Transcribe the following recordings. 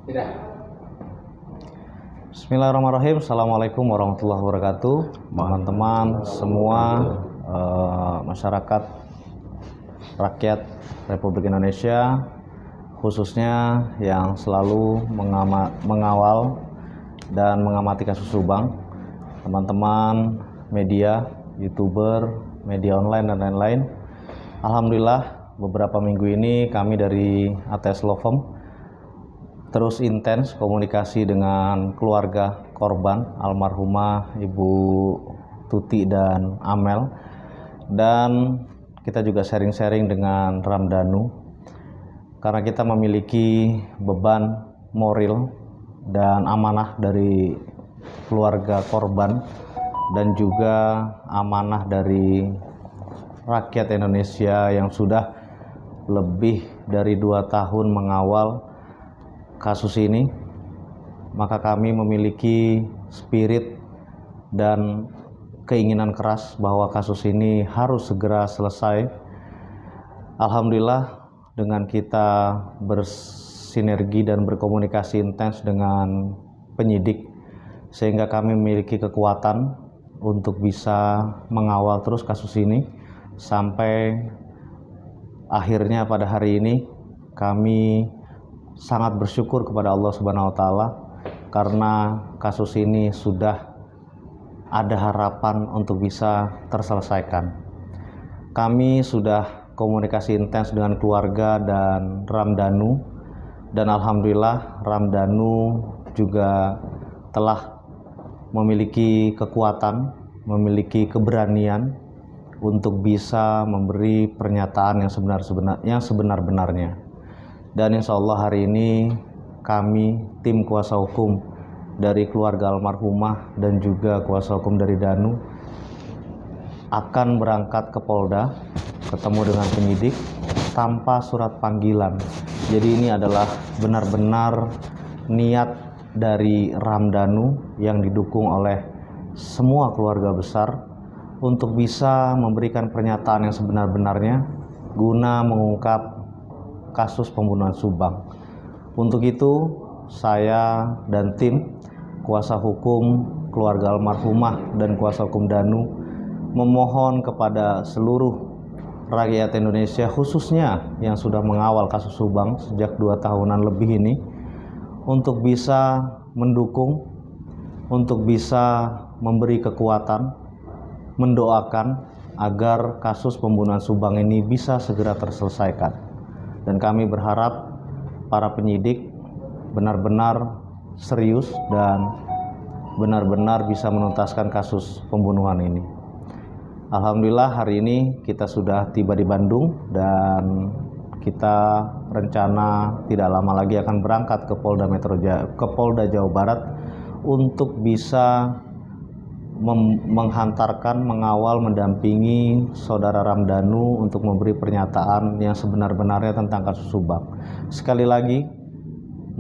Tidak. Bismillahirrahmanirrahim. Assalamualaikum warahmatullahi wabarakatuh. Teman-teman semua, masyarakat rakyat Republik Indonesia, khususnya yang selalu mengawal dan mengamati kasus Subang, teman-teman media, YouTuber, media online dan lain-lain. Alhamdulillah beberapa minggu ini kami dari ATS Law Firm terus intens komunikasi dengan keluarga korban almarhumah Ibu Tuti dan Amel, dan kita juga sharing-sharing dengan Ramdhanu karena kita memiliki beban moral dan amanah dari keluarga korban dan juga amanah dari rakyat Indonesia yang sudah lebih dari 2 tahun mengawal kasus ini. Maka kami memiliki spirit dan keinginan keras bahwa kasus ini harus segera selesai. Alhamdulillah dengan kita bersinergi dan berkomunikasi intens dengan penyidik, sehingga kami memiliki kekuatan untuk bisa mengawal terus kasus ini sampai akhirnya pada hari ini. Kami sangat bersyukur kepada Allah Subhanahu wa Ta'ala karena kasus ini sudah ada harapan untuk bisa terselesaikan. Kami sudah komunikasi intens dengan keluarga dan Ramdhanu, dan alhamdulillah Ramdhanu juga telah memiliki kekuatan, memiliki keberanian untuk bisa memberi pernyataan yang sebenar-benarnya. Dan insya Allah hari ini kami tim kuasa hukum dari keluarga almarhumah dan juga kuasa hukum dari Dhanu akan berangkat ke Polda ketemu dengan penyidik tanpa surat panggilan. Jadi ini adalah benar-benar niat dari Ramdhanu yang didukung oleh semua keluarga besar untuk bisa memberikan pernyataan yang sebenar-benarnya guna mengungkap kasus pembunuhan Subang. Untuk itu saya dan tim kuasa hukum keluarga almarhumah dan kuasa hukum Dhanu memohon kepada seluruh rakyat Indonesia, khususnya yang sudah mengawal kasus Subang sejak 2 tahunan lebih ini, untuk bisa mendukung, untuk bisa memberi kekuatan, mendoakan agar kasus pembunuhan Subang ini bisa segera terselesaikan. Dan kami berharap para penyidik benar-benar serius dan benar-benar bisa menuntaskan kasus pembunuhan ini. Alhamdulillah hari ini kita sudah tiba di Bandung dan kita rencana tidak lama lagi akan berangkat ke Polda Jawa Barat untuk bisa menghantarkan, mengawal, mendampingi saudara Ramdhanu untuk memberi pernyataan yang sebenar-benarnya tentang kasus Subang. Sekali lagi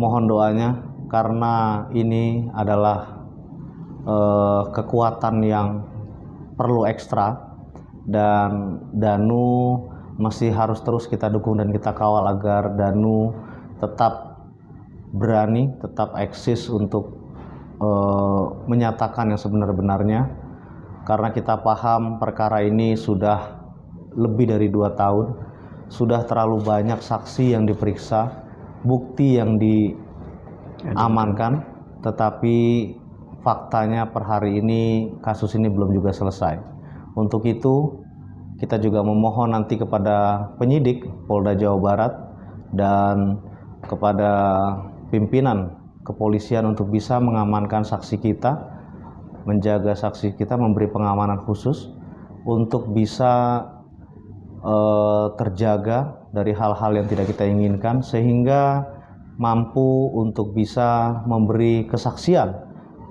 mohon doanya karena ini adalah kekuatan yang perlu ekstra, dan Dhanu masih harus terus kita dukung dan kita kawal agar Dhanu tetap berani, tetap eksis untuk menyatakan yang sebenar-benarnya, karena kita paham perkara ini sudah lebih dari 2 tahun, sudah terlalu banyak saksi yang diperiksa, bukti yang diamankan, tetapi faktanya per hari ini kasus ini belum juga selesai. Untuk itu kita juga memohon nanti kepada penyidik Polda Jawa Barat dan kepada pimpinan kepolisian untuk bisa mengamankan saksi kita, menjaga saksi kita, memberi pengamanan khusus untuk bisa terjaga dari hal-hal yang tidak kita inginkan, sehingga mampu untuk bisa memberi kesaksian,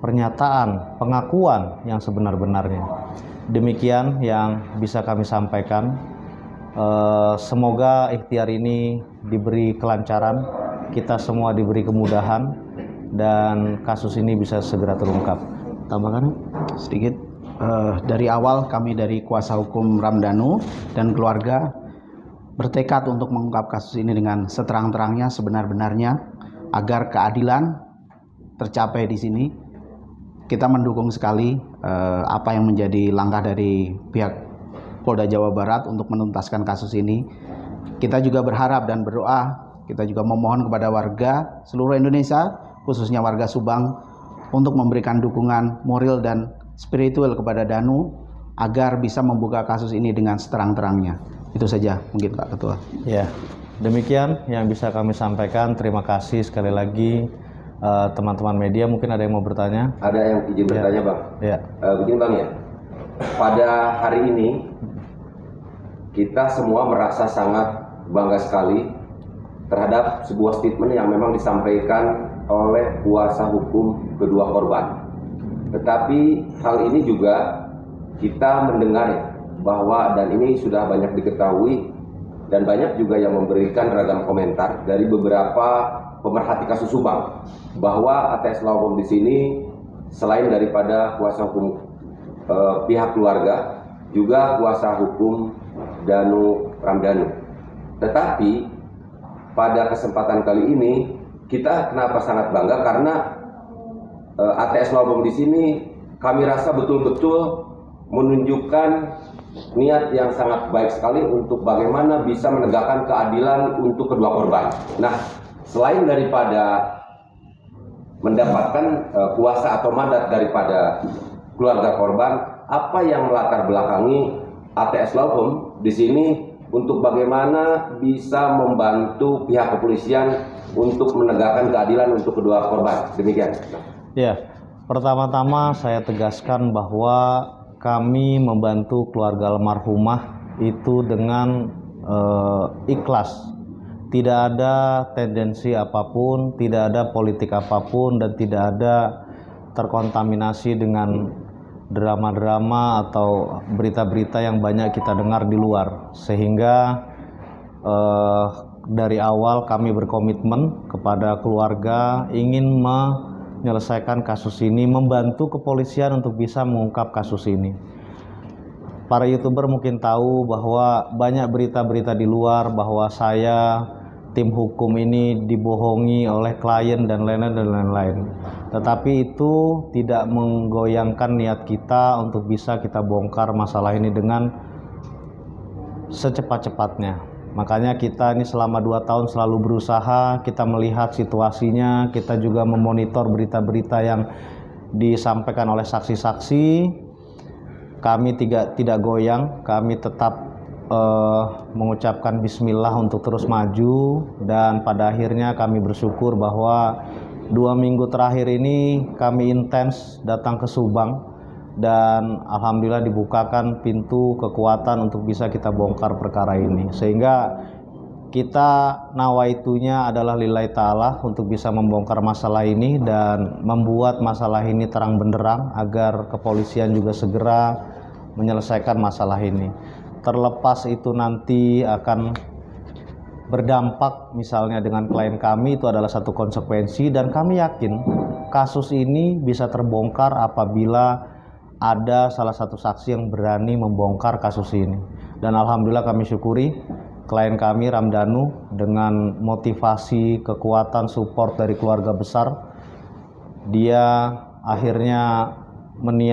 pernyataan, pengakuan yang sebenar-benarnya. Demikian yang bisa kami sampaikan. Semoga ikhtiar ini diberi kelancaran, kita semua diberi kemudahan, dan kasus ini bisa segera terungkap. Tambahkan sedikit. Dari awal kami dari kuasa hukum Ramdhanu dan keluarga bertekad untuk mengungkap kasus ini dengan seterang-terangnya, sebenar-benarnya, agar keadilan tercapai di sini. Kita mendukung sekali apa yang menjadi langkah dari pihak Polda Jawa Barat untuk menuntaskan kasus ini. Kita juga berharap dan berdoa, kita juga memohon kepada warga seluruh Indonesia, khususnya warga Subang, untuk memberikan dukungan moral dan spiritual kepada Danu agar bisa membuka kasus ini dengan seterang-terangnya. Itu saja mungkin Pak Ketua. Ya, demikian yang bisa kami sampaikan. Terima kasih sekali lagi teman-teman media. Mungkin ada yang mau bertanya? Ada yang izin bertanya, Bang. Ya. Begini Bang ya, pada hari ini kita semua merasa sangat bangga sekali terhadap sebuah statement yang memang disampaikan oleh kuasa hukum kedua korban. Tetapi hal ini juga kita mendengar bahwa, dan ini sudah banyak diketahui dan banyak juga yang memberikan ragam komentar dari beberapa pemerhati kasus Subang, bahwa ATS Lawom di sini selain daripada kuasa hukum pihak keluarga, juga kuasa hukum Danu Ramdhanu. Tetapi pada kesempatan kali ini kita kenapa sangat bangga, karena ATS Lawom di sini kami rasa betul-betul menunjukkan niat yang sangat baik sekali untuk bagaimana bisa menegakkan keadilan untuk kedua korban. Nah, selain daripada mendapatkan kuasa atau mandat daripada keluarga korban, apa yang melatar belakangi ATS Lawom di sini untuk bagaimana bisa membantu pihak kepolisian untuk menegakkan keadilan untuk kedua korban? Demikian. Ya, pertama-tama saya tegaskan bahwa kami membantu keluarga almarhumah itu dengan ikhlas. Tidak ada tendensi apapun, tidak ada politik apapun, dan tidak ada terkontaminasi dengan drama-drama atau berita-berita yang banyak kita dengar di luar. Sehingga dari awal kami berkomitmen kepada keluarga ingin menyelesaikan kasus ini, membantu kepolisian untuk bisa mengungkap kasus ini. Para YouTuber mungkin tahu bahwa banyak berita-berita di luar bahwa saya, tim hukum ini dibohongi oleh klien dan lain-lain. Tetapi itu tidak menggoyangkan niat kita untuk bisa kita bongkar masalah ini dengan secepat-cepatnya. Makanya kita ini selama 2 tahun selalu berusaha, kita melihat situasinya, kita juga memonitor berita-berita yang disampaikan oleh saksi-saksi. Kami tidak goyang, kami tetap mengucapkan bismillah untuk terus maju, dan pada akhirnya kami bersyukur bahwa 2 minggu terakhir ini kami intens datang ke Subang, dan alhamdulillah dibukakan pintu kekuatan untuk bisa kita bongkar perkara ini. Sehingga kita nawaitunya adalah lillahi ta'ala untuk bisa membongkar masalah ini dan membuat masalah ini terang benderang agar kepolisian juga segera menyelesaikan masalah ini. Terlepas itu nanti akan berdampak misalnya dengan klien kami, itu adalah satu konsekuensi, dan kami yakin kasus ini bisa terbongkar apabila ada salah satu saksi yang berani membongkar kasus ini. Dan alhamdulillah kami syukuri klien kami Ramdhanu dengan motivasi, kekuatan, support dari keluarga besar, dia akhirnya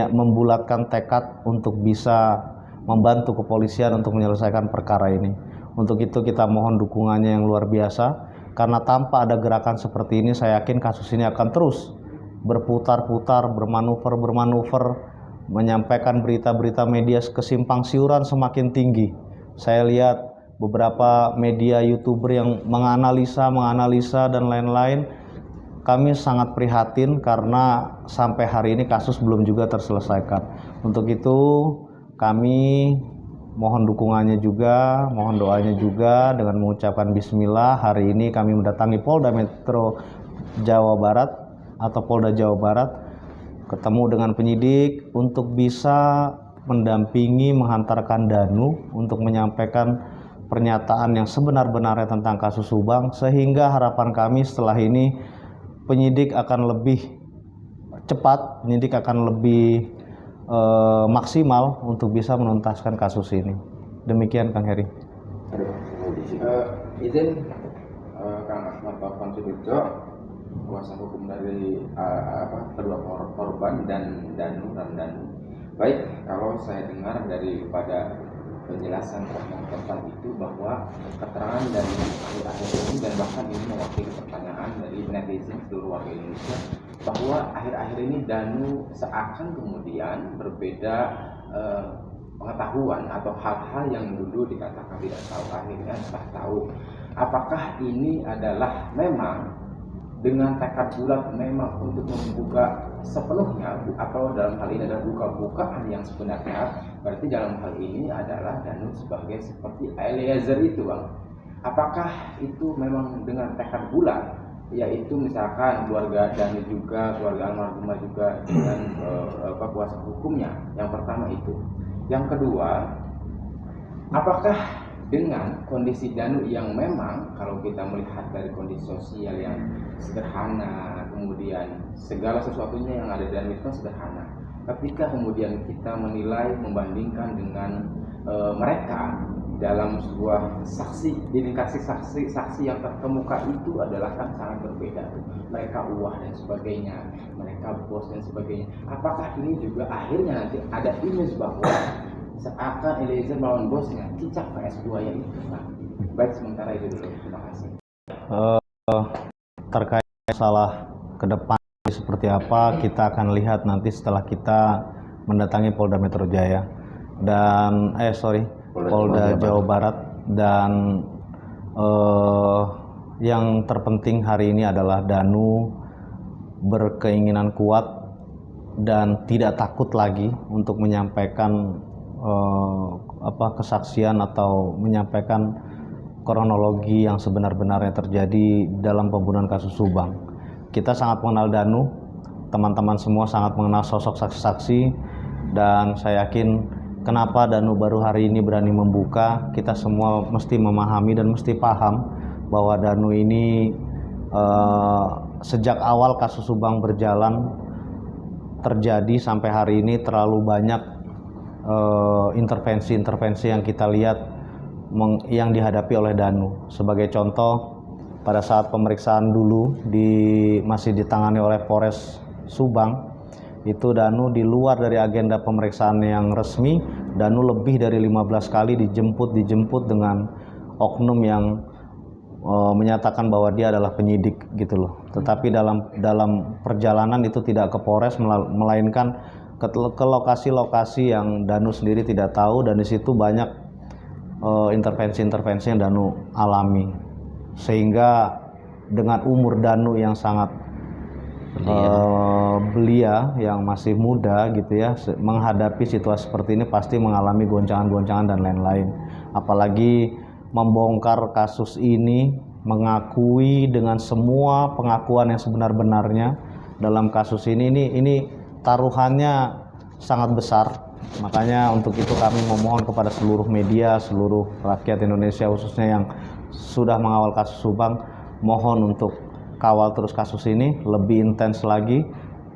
membulatkan tekad untuk bisa membantu kepolisian untuk menyelesaikan perkara ini. Untuk itu kita mohon dukungannya yang luar biasa, karena tanpa ada gerakan seperti ini saya yakin kasus ini akan terus berputar-putar, bermanuver, menyampaikan berita-berita media kesimpang siuran semakin tinggi. Saya lihat beberapa media YouTuber yang menganalisa dan lain-lain. Kami sangat prihatin karena sampai hari ini kasus belum juga terselesaikan. Untuk itu kami mohon dukungannya juga, mohon doanya juga dengan mengucapkan bismillah. Hari ini kami mendatangi Polda Metro Jawa Barat atau Polda Jawa Barat, ketemu dengan penyidik untuk bisa mendampingi, menghantarkan Danu untuk menyampaikan pernyataan yang sebenar-benarnya tentang kasus Subang, sehingga harapan kami setelah ini penyidik akan lebih cepat, penyidik akan lebih maksimal untuk bisa menuntaskan kasus ini. Demikian Kang Heri. Izin Kang Asmat Taufan Sudirjo, kuasa hukum dari kedua korban dan Danu. Baik, kalau saya dengar daripada penjelasan tentang itu bahwa keterangan dari akhir ini dan bahkan ini mewakili pertanyaan dari netizen seluruh warga Indonesia bahwa akhir-akhir ini Danu seakan kemudian berbeda pengetahuan atau hal-hal yang dulu dikatakan tidak tahu akhirnya setelah tahu. Apakah ini adalah memang dengan tekad bulat memang untuk membuka sepenuhnya atau dalam hal ini adalah buka-bukaan yang sebenarnya, berarti dalam hal ini adalah Danu sebagai seperti Eliezer itu, Bang. Apakah itu memang dengan tekad bulat, yaitu misalkan keluarga Danu juga, keluarga almarhumah juga dengan kuasa hukumnya? Yang pertama itu. Yang kedua, apakah dengan kondisi Danu yang memang kalau kita melihat dari kondisi sosial yang sederhana, kemudian segala sesuatunya yang ada di Danu itu sederhana. Ketika kemudian kita menilai, membandingkan dengan mereka dalam sebuah indikasi saksi yang terkemuka itu adalah kan sangat berbeda. Mereka uah dan sebagainya, mereka bos dan sebagainya. Apakah ini juga akhirnya nanti ada image bahwa seakan Eliezer melawan bosnya, cicak PS buaya itu? Nah, baik, sementara itu dulu. Terima kasih. Terkait masalah ke depan seperti apa, kita akan lihat nanti setelah kita mendatangi Polda Metro Jaya dan Polda Jawa Barat. Dan yang terpenting hari ini adalah Danu berkeinginan kuat dan tidak takut lagi untuk menyampaikan kesaksian atau menyampaikan kronologi yang sebenar-benarnya terjadi dalam pembunuhan kasus Subang. Kita sangat mengenal Danu, teman-teman semua sangat mengenal sosok saksi-saksi, dan saya yakin kenapa Danu baru hari ini berani membuka. Kita semua mesti memahami dan mesti paham bahwa Danu ini sejak awal kasus Subang berjalan terjadi sampai hari ini terlalu banyak intervensi yang kita lihat yang dihadapi oleh Danu. Sebagai contoh, pada saat pemeriksaan dulu masih ditangani oleh Polres Subang, itu Danu di luar dari agenda pemeriksaan yang resmi. Danu lebih dari 15 kali dijemput dengan oknum yang menyatakan bahwa dia adalah penyidik gitu loh. Tetapi dalam perjalanan itu tidak ke Polres, melainkan ke lokasi-lokasi yang Danu sendiri tidak tahu, dan di situ banyak intervensi-intervensi yang Danu alami. Sehingga dengan umur Danu yang sangat belia, yang masih muda gitu ya, menghadapi situasi seperti ini pasti mengalami goncangan-goncangan dan lain-lain. Apalagi membongkar kasus ini, mengakui dengan semua pengakuan yang sebenar-benarnya dalam kasus ini taruhannya sangat besar. Makanya untuk itu kami memohon kepada seluruh media, seluruh rakyat Indonesia khususnya yang sudah mengawal kasus Subang, mohon untuk kawal terus kasus ini lebih intens lagi.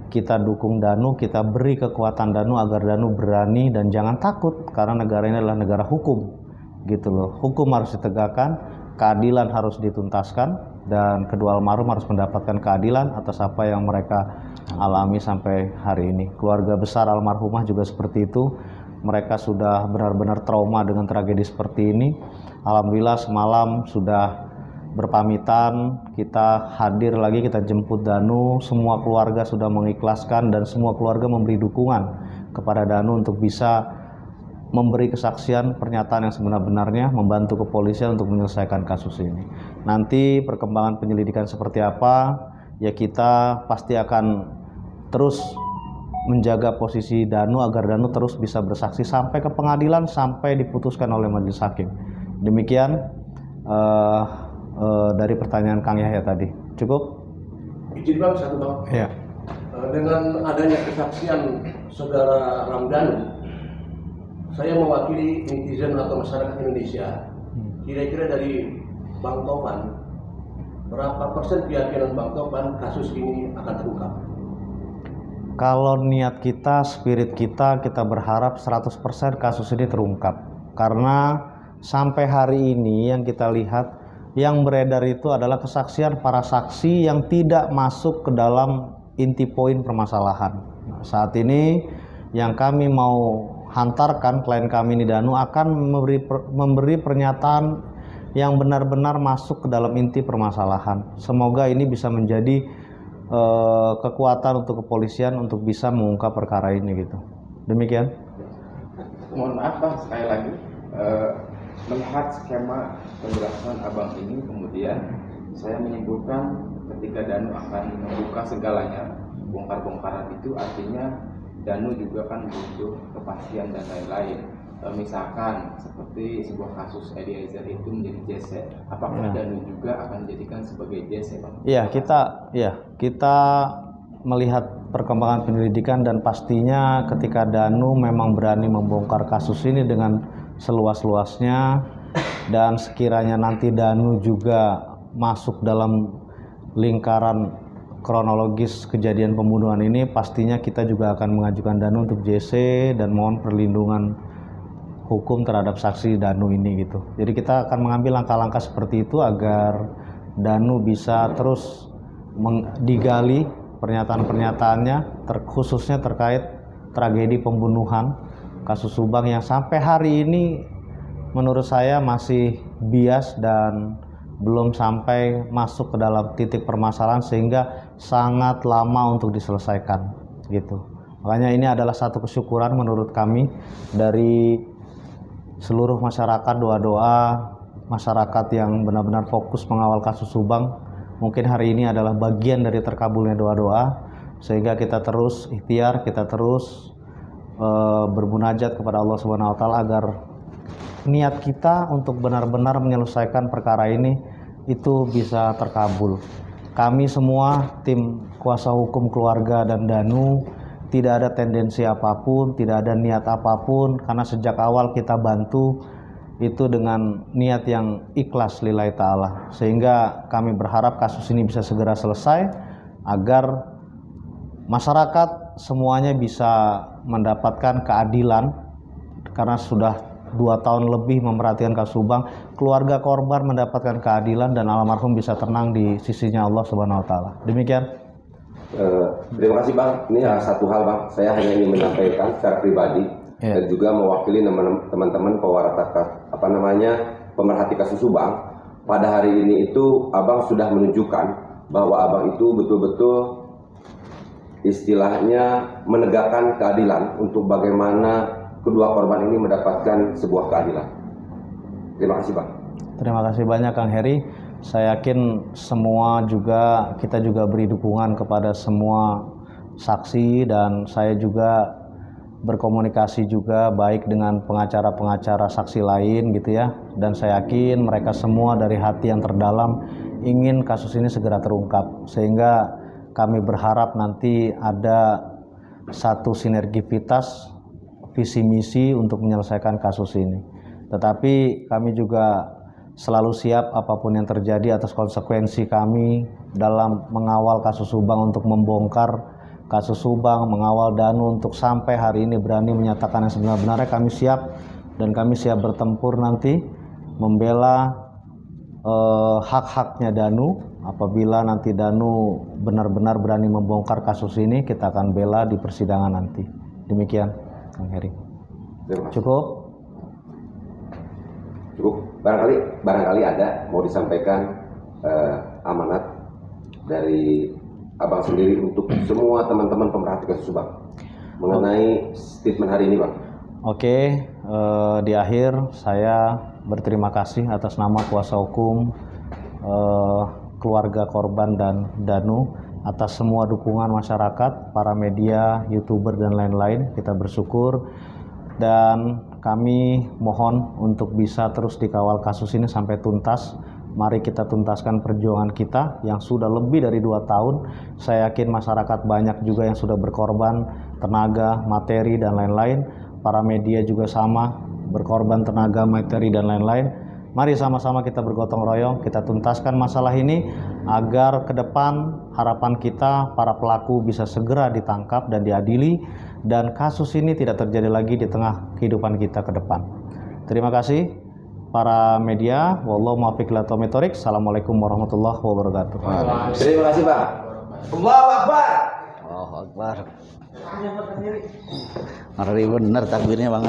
Kita dukung Danu, kita beri kekuatan Danu agar Danu berani dan jangan takut, karena negara ini adalah negara hukum gitu loh. Hukum harus ditegakkan, keadilan harus dituntaskan, dan kedua almarhum harus mendapatkan keadilan atas apa yang mereka alami sampai hari ini. Keluarga besar almarhumah juga seperti itu. Mereka sudah benar-benar trauma dengan tragedi seperti ini. Alhamdulillah semalam sudah berpamitan, kita hadir lagi, kita jemput Danu. Semua keluarga sudah mengikhlaskan dan semua keluarga memberi dukungan kepada Danu untuk bisa memberi kesaksian, pernyataan yang sebenar-benarnya, membantu kepolisian untuk menyelesaikan kasus ini. Nanti perkembangan penyelidikan seperti apa, ya kita pasti akan terus menjaga posisi Danu agar Danu terus bisa bersaksi sampai ke pengadilan, sampai diputuskan oleh majelis hakim. Demikian dari pertanyaan Kang Yahya tadi. Cukup? Izin Bang, satu Bang. Ya. Dengan adanya kesaksian Saudara Ramdhanu, saya mewakili netizen atau masyarakat Indonesia. Kira-kira dari Bang Tovan, berapa persen keyakinan Bang Tovan kasus ini akan terungkap? Kalau niat kita, spirit kita berharap 100% kasus ini terungkap. Karena sampai hari ini yang kita lihat yang beredar itu adalah kesaksian para saksi yang tidak masuk ke dalam inti poin permasalahan. Nah, saat ini yang kami mau hantarkan klien kami ini Danu akan memberi pernyataan yang benar-benar masuk ke dalam inti permasalahan. Semoga ini bisa menjadi kekuatan untuk kepolisian untuk bisa mengungkap perkara ini gitu. Demikian. Mohon maaf Bang, sekali lagi melihat skema penjelasan Abang ini, kemudian saya menyimpulkan ketika Danu akan membuka segalanya, bongkar-bongkaran itu artinya Danu juga kan butuh kepastian dan lain-lain. Misalkan seperti sebuah kasus Eliezer itu menjadi JC, apakah Danu juga akan dijadikan sebagai JC, Bang? Iya, kita melihat perkembangan penyelidikan dan pastinya ketika Danu memang berani membongkar kasus ini dengan seluas-luasnya dan sekiranya nanti Danu juga masuk dalam lingkaran kronologis kejadian pembunuhan ini, pastinya kita juga akan mengajukan Danu untuk JC dan mohon perlindungan hukum terhadap saksi Danu ini gitu. Jadi kita akan mengambil langkah-langkah seperti itu agar Danu bisa terus digali pernyataan-pernyataannya khususnya terkait tragedi pembunuhan kasus Subang yang sampai hari ini menurut saya masih bias dan belum sampai masuk ke dalam titik permasalahan sehingga sangat lama untuk diselesaikan gitu. Makanya ini adalah satu kesyukuran menurut kami dari seluruh masyarakat, doa-doa masyarakat yang benar-benar fokus mengawal kasus Subang. Mungkin hari ini adalah bagian dari terkabulnya doa-doa sehingga kita terus ikhtiar, kita terus bermunajat kepada Allah Subhanahu wa taala agar niat kita untuk benar-benar menyelesaikan perkara ini itu bisa terkabul. Kami semua tim kuasa hukum keluarga dan Danu tidak ada tendensi apapun, tidak ada niat apapun, karena sejak awal kita bantu itu dengan niat yang ikhlas lillahi ta'ala. Sehingga kami berharap kasus ini bisa segera selesai agar masyarakat semuanya bisa mendapatkan keadilan, karena sudah 2 tahun lebih memperhatikan kasus Subang, keluarga korban mendapatkan keadilan dan almarhum bisa tenang di sisinya Allah Subhanahu wa taala. Demikian. Terima kasih Bang. Ini satu hal Bang, saya hanya ingin menyampaikan secara pribadi dan juga mewakili teman-teman pemerhati kasus Subang. Pada hari ini itu Abang sudah menunjukkan bahwa Abang itu betul-betul istilahnya menegakkan keadilan untuk bagaimana kedua korban ini mendapatkan sebuah keadilan. Terima kasih Bang. Terima kasih banyak Kang Heri. Saya yakin kita juga beri dukungan kepada semua saksi dan saya juga berkomunikasi juga baik dengan pengacara-pengacara saksi lain gitu ya, dan saya yakin mereka semua dari hati yang terdalam ingin kasus ini segera terungkap sehingga kami berharap nanti ada satu sinergitas visi misi untuk menyelesaikan kasus ini. Tetapi kami juga selalu siap apapun yang terjadi atas konsekuensi kami dalam mengawal kasus Subang untuk membongkar kasus Subang, mengawal Danu untuk sampai hari ini berani menyatakan yang sebenar-benarnya. Kami siap dan kami siap bertempur nanti membela hak-haknya Danu. Apabila nanti Danu benar-benar berani membongkar kasus ini, kita akan bela di persidangan nanti. Demikian Kang Heri. Cukup? Barangkali ada mau disampaikan amanat dari Abang sendiri untuk semua teman-teman pemerhati kasus Subang mengenai statement hari ini Bang. Oke, di akhir saya berterima kasih atas nama kuasa hukum keluarga korban dan Danu atas semua dukungan masyarakat, para media, YouTuber dan lain-lain. Kita bersyukur dan kami mohon untuk bisa terus dikawal kasus ini sampai tuntas. Mari kita tuntaskan perjuangan kita yang sudah lebih dari 2 tahun. Saya yakin masyarakat banyak juga yang sudah berkorban tenaga, materi dan lain-lain. Para media juga sama, berkorban tenaga, materi dan lain-lain. Mari sama-sama kita bergotong royong, kita tuntaskan masalah ini agar ke depan harapan kita para pelaku bisa segera ditangkap dan diadili dan kasus ini tidak terjadi lagi di tengah kehidupan kita ke depan. Terima kasih para media. Wallahu muwaffiq ila aqwamit thoriq. Assalamualaikum warahmatullahi wabarakatuh. Terima kasih Pak. Allahu Akbar. Allahu Akbar. Ngeri bener takbirnya Bang.